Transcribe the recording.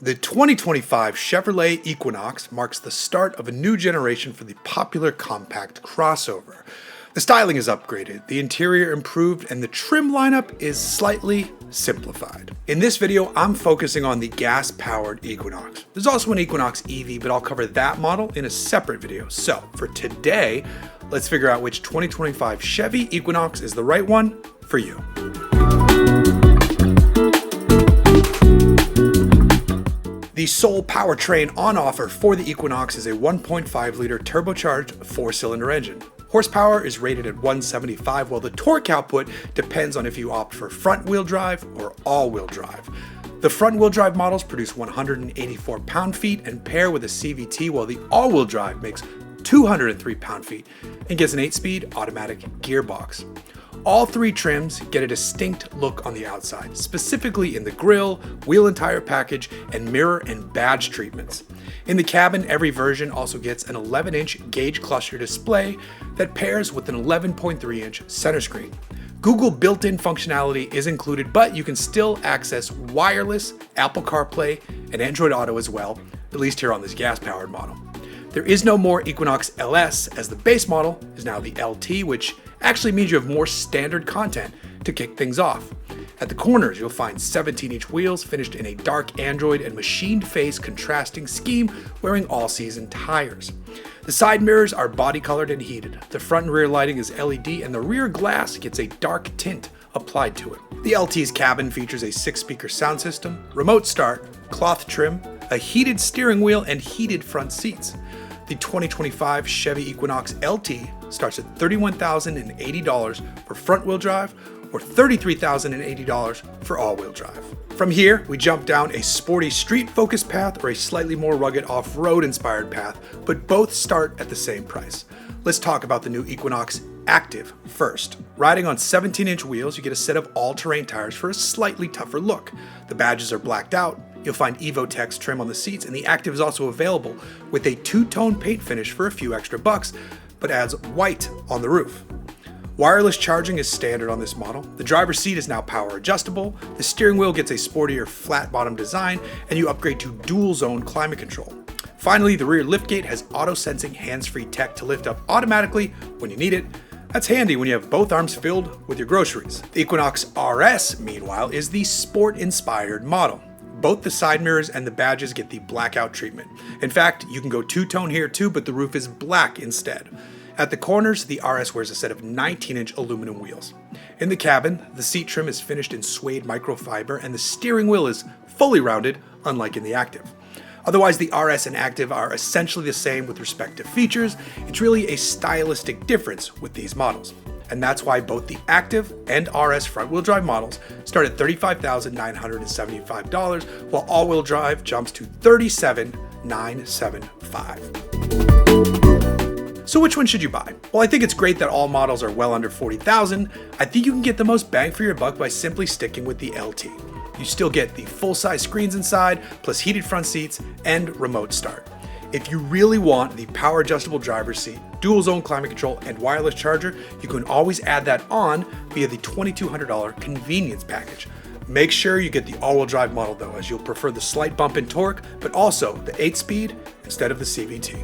The 2025 Chevrolet Equinox marks the start of a new generation for the popular compact crossover. The styling is upgraded, the interior improved, and the trim lineup is slightly simplified. In this video, I'm focusing on the gas-powered Equinox. There's also an Equinox EV, but I'll cover that model in a separate video. So for today, let's figure out which 2025 Chevy Equinox is the right one for you. The sole powertrain on offer for the Equinox is a 1.5-liter turbocharged 4-cylinder engine. Horsepower is rated at 175, while the torque output depends on if you opt for front-wheel drive or all-wheel drive. The front-wheel drive models produce 184 pound-feet and pair with a CVT, while the all-wheel drive makes 203 pound-feet and gets an 8-speed automatic gearbox. All three trims get a distinct look on the outside, specifically in the grille, wheel and tire package, and mirror and badge treatments. In the cabin, every version also gets an 11-inch gauge cluster display that pairs with an 11.3-inch center screen. Google built-in functionality is included, but you can still access wireless, Apple CarPlay, and Android Auto as well, at least here on this gas-powered model. There is no more Equinox LS, as the base model is now the LT, which actually means you have more standard content to kick things off. At the corners, you'll find 17-inch wheels finished in a dark Android and machined face contrasting scheme wearing all-season tires. The side mirrors are body colored and heated. The front and rear lighting is LED, and the rear glass gets a dark tint applied to it. The LT's cabin features a 6-speaker sound system, remote start, cloth trim, a heated steering wheel, and heated front seats. The 2025 Chevy Equinox LT starts at $31,080 for front-wheel drive or $33,080 for all-wheel drive. From here, we jump down a sporty street-focused path or a slightly more rugged off-road inspired path, but both start at the same price. Let's talk about the new Equinox Activ first. Riding on 17-inch wheels, you get a set of all-terrain tires for a slightly tougher look. The badges are blacked out. You'll find Evotex trim on the seats, and the Activ is also available with a two-tone paint finish for a few extra bucks, but adds white on the roof. Wireless charging is standard on this model. The driver's seat is now power adjustable, the steering wheel gets a sportier flat bottom design, and you upgrade to dual zone climate control. Finally, the rear liftgate has auto-sensing hands-free tech to lift up automatically when you need it. That's handy when you have both arms filled with your groceries. The Equinox RS, meanwhile, is the sport-inspired model. Both the side mirrors and the badges get the blackout treatment. In fact, you can go two-tone here too, but the roof is black instead. At the corners, the RS wears a set of 19-inch aluminum wheels. In the cabin, the seat trim is finished in suede microfiber and the steering wheel is fully rounded, unlike in the Activ. Otherwise, the RS and Activ are essentially the same with respect to features. It's really a stylistic difference with these models. And that's why both the Activ and RS front-wheel drive models start at $35,975, while all-wheel drive jumps to $37,975. So which one should you buy? Well, I think it's great that all models are well under $40,000. I think you can get the most bang for your buck by simply sticking with the LT. You still get the full-size screens inside, plus heated front seats and remote start. If you really want the power adjustable driver's seat, dual zone climate control, and wireless charger, you can always add that on via the $2,200 convenience package. Make sure you get the all-wheel drive model though, as you'll prefer the slight bump in torque, but also the 8-speed instead of the CVT.